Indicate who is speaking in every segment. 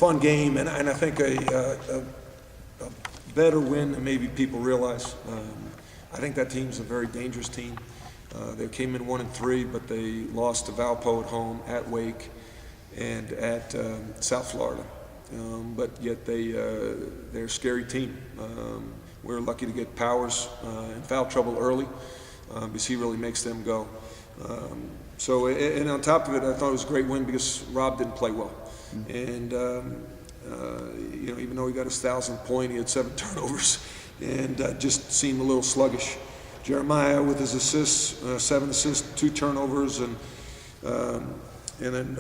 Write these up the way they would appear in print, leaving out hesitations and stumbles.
Speaker 1: fun game, and I think a better win than maybe people realize. I think that team's a very dangerous team. They came in 1-3, but they lost to Valpo at home, at Wake, and at South Florida. But yet they're a scary team. We're lucky to get Powers in foul trouble early because he really makes them go. And on top of it, I thought it was a great win because Rob didn't play well. And, even though he got his 1,000th point, he had 7 turnovers and just seemed a little sluggish. Jeremiah with his assists, 7 assists, 2 turnovers, and then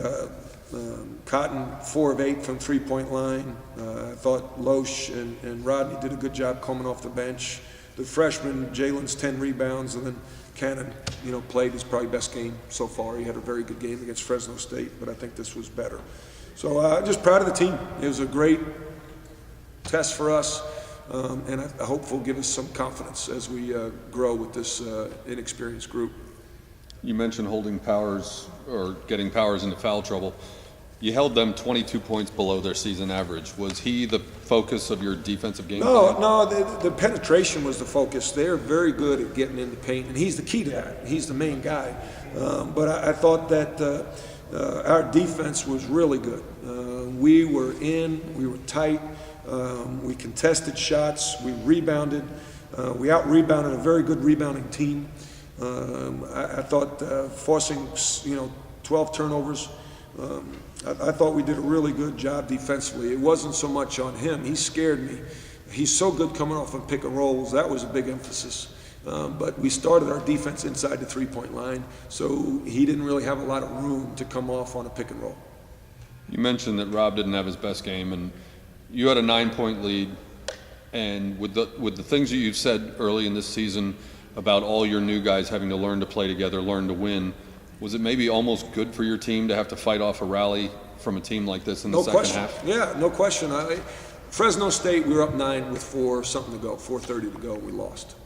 Speaker 1: Cotton 4 of 8 from 3-point line. I thought Loesch and Rodney did a good job coming off the bench. The freshman, Jalen's 10 rebounds, and then Cannon, played his probably best game so far. He had a very good game against Fresno State, but I think this was better. So just proud of the team. It was a great test for us, and I hope will give us some confidence as we grow with this inexperienced group.
Speaker 2: You mentioned holding Powers or getting Powers into foul trouble. You held them 22 points below their season average. Was he the focus of your defensive game plan?
Speaker 1: No, the penetration was the focus. They're very good at getting in the paint, and he's the key to that. He's the main guy. But I thought that our defense was really good. We were tight. We contested shots. We rebounded. We out-rebounded a very good rebounding team. I thought forcing 12 turnovers. I thought we did a really good job defensively. It wasn't so much on him. He scared me. He's so good coming off on pick and rolls. That was a big emphasis. But we started our defense inside the 3-point line, so he didn't really have a lot of room to come off on a pick and roll.
Speaker 2: You mentioned that Rob didn't have his best game, and you had a 9-point lead. And with the things that you've said early in this season about all your new guys having to learn to play together, learn to win, was it maybe almost good for your team to have to fight off a rally from a team like this in the second half?
Speaker 1: Yeah, no question. Fresno State, we were up 9 with 4:30 to go, we lost.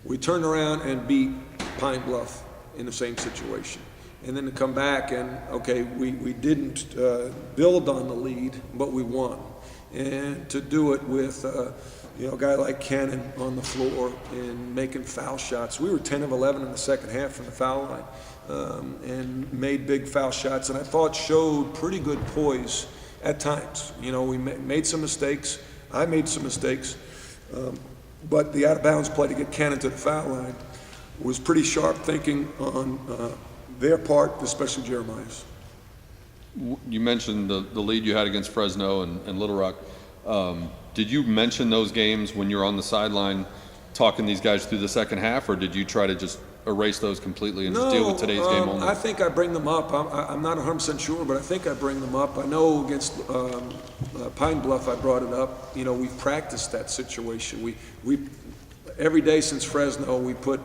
Speaker 1: We turned around and beat Pine Bluff in the same situation. And then to come back and, we didn't build on the lead, but we won. And to do it with a guy like Cannon on the floor and making foul shots. We were 10 of 11 in the second half from the foul line. And made big foul shots, and I thought showed pretty good poise at times. We made some mistakes. I made some mistakes. But the out-of-bounds play to get Cannon to the foul line was pretty sharp thinking on their part, especially Jeremiah's.
Speaker 2: You mentioned the lead you had against Fresno and Little Rock. Did you mention those games when you were on the sideline talking these guys through the second half, or did you try to just erase those completely and just deal with today's game only?
Speaker 1: I think I bring them up. I'm not 100% sure, but I think I bring them up. I know against Pine Bluff I brought it up. We've practiced that situation. We every day since Fresno we put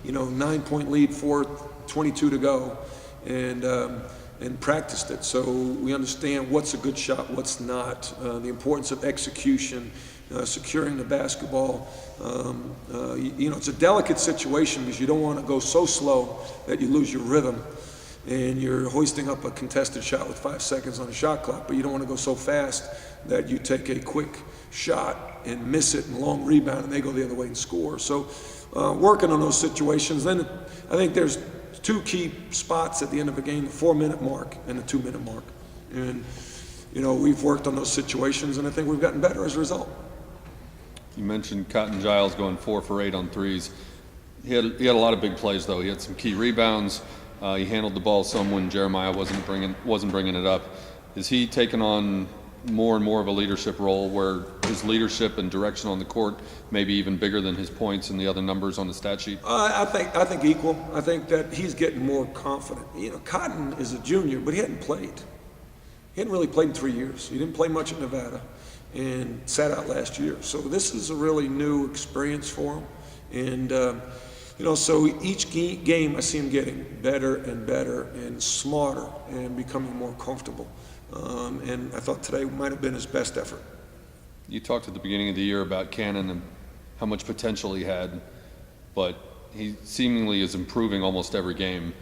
Speaker 1: 9-point lead, 4:22 to go, and practiced it. So we understand what's a good shot, what's not, the importance of execution, securing the basketball. It's a delicate situation because you don't want to go so slow that you lose your rhythm and you're hoisting up a contested shot with 5 seconds on the shot clock, but you don't want to go so fast that you take a quick shot and miss it and long rebound and they go the other way and score. So working on those situations. Then I think there's 2 key spots at the end of a game, the 4-minute mark and the 2-minute mark. And, we've worked on those situations and I think we've gotten better as a result.
Speaker 2: You mentioned Cotton Giles going 4 for 8 on threes. He had a lot of big plays though. He had some key rebounds. He handled the ball some when Jeremiah wasn't bringing it up. Is he taking on more and more of a leadership role where his leadership and direction on the court may be even bigger than his points and the other numbers on the stat sheet?
Speaker 1: I think equal. I think that he's getting more confident. Cotton is a junior, but he hadn't played. He hadn't really played in 3 years. He didn't play much at Nevada and sat out last year. So this is a really new experience for him. And, so each game I see him getting better and better and smarter and becoming more comfortable. And I thought today might have been his best effort.
Speaker 2: You talked at the beginning of the year about Cannon and how much potential he had, but he seemingly is improving almost every game.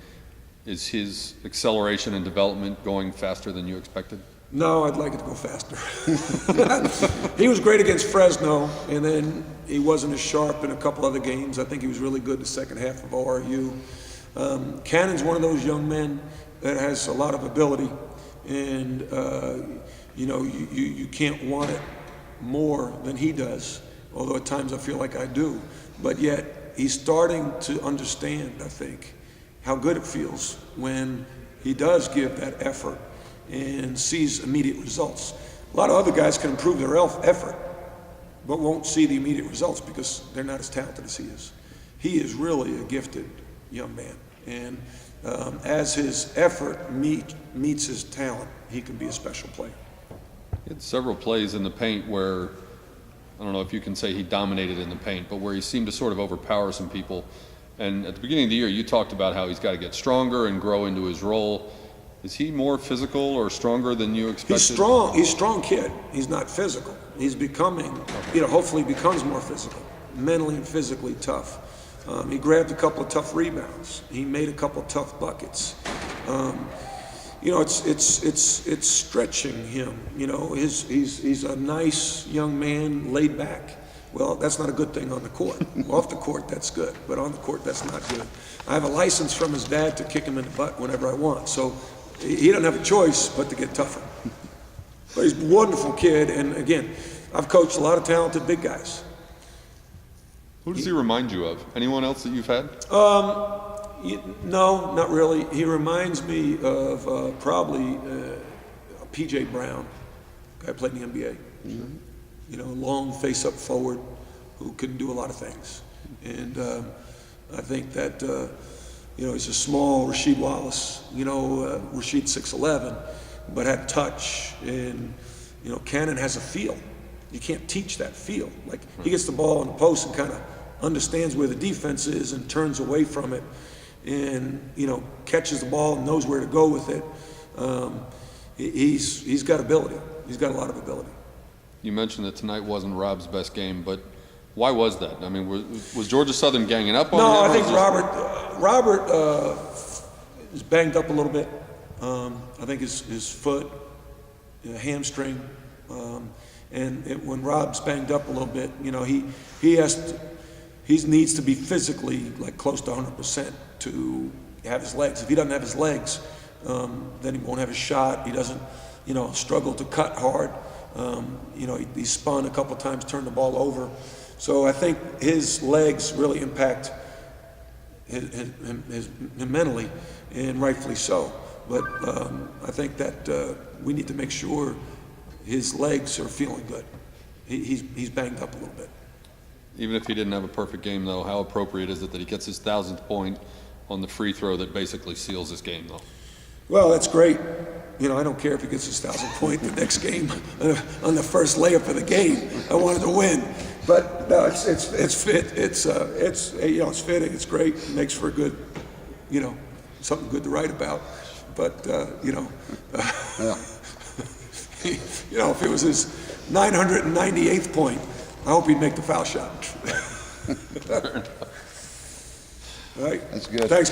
Speaker 2: Is his acceleration and development going faster than you expected?
Speaker 1: No, I'd like it to go faster. He was great against Fresno, and then he wasn't as sharp in a couple other games. I think he was really good the second half of ORU. Cannon's one of those young men that has a lot of ability, and you can't want it more than he does, although at times I feel like I do. But yet he's starting to understand, I think, how good it feels when he does give that effort and sees immediate results. A lot of other guys can improve their effort, but won't see the immediate results because they're not as talented as he is. He is really a gifted young man, and as his effort meets his talent, he can be a special player.
Speaker 2: He had several plays in the paint where, I don't know if you can say he dominated in the paint, but where he seemed to sort of overpower some people. And at the beginning of the year, you talked about how he's got to get stronger and grow into his role. Is he more physical or stronger than you expected?
Speaker 1: He's strong. He's a strong kid. He's not physical. He's becoming, hopefully becomes more physical, mentally and physically tough. He grabbed a couple of tough rebounds. He made a couple of tough buckets. It's stretching him. He's a nice young man, laid back. Well, that's not a good thing on the court. Off the court, that's good, but on the court, that's not good. I have a license from his dad to kick him in the butt whenever I want, so he doesn't have a choice but to get tougher. But he's a wonderful kid, and again, I've coached a lot of talented big guys.
Speaker 2: Who does he remind you of? Anyone else that you've had?
Speaker 1: No, not really. He reminds me of probably P.J. Brown, guy who played in the NBA. Mm-hmm. Long face-up forward who can do a lot of things. And I think that, he's a small Rasheed Wallace. Rasheed 6'11", but had touch. And, Cannon has a feel. You can't teach that feel. Like, he gets the ball in the post and kind of understands where the defense is and turns away from it and, catches the ball and knows where to go with it. He's got ability. He's got a lot of ability.
Speaker 2: You mentioned that tonight wasn't Rob's best game, but why was that? I mean, was Georgia Southern ganging up on him?
Speaker 1: No, I think Robert is banged up a little bit. I think his foot, hamstring, and when Rob's banged up a little bit, he needs to be physically like close to 100% to have his legs. If he doesn't have his legs, then he won't have his shot. He doesn't, struggle to cut hard. He spun a couple times, turned the ball over. So I think his legs really impact him mentally, and rightfully so. But I think that we need to make sure his legs are feeling good. He's banged up a little bit.
Speaker 2: Even if he didn't have a perfect game, though, how appropriate is it that he gets his 1,000th point on the free throw that basically seals his game, though?
Speaker 1: Well, that's great. I don't care if he gets his 1,000th point the next game on the first layup of the game. I wanted to win, but no, it's fit. It's fitting. It's great. It makes for a good, something good to write about. But
Speaker 3: Yeah.
Speaker 1: If it was his 998th point, I hope he'd make the foul shot. All right.
Speaker 3: That's good.
Speaker 1: Thanks.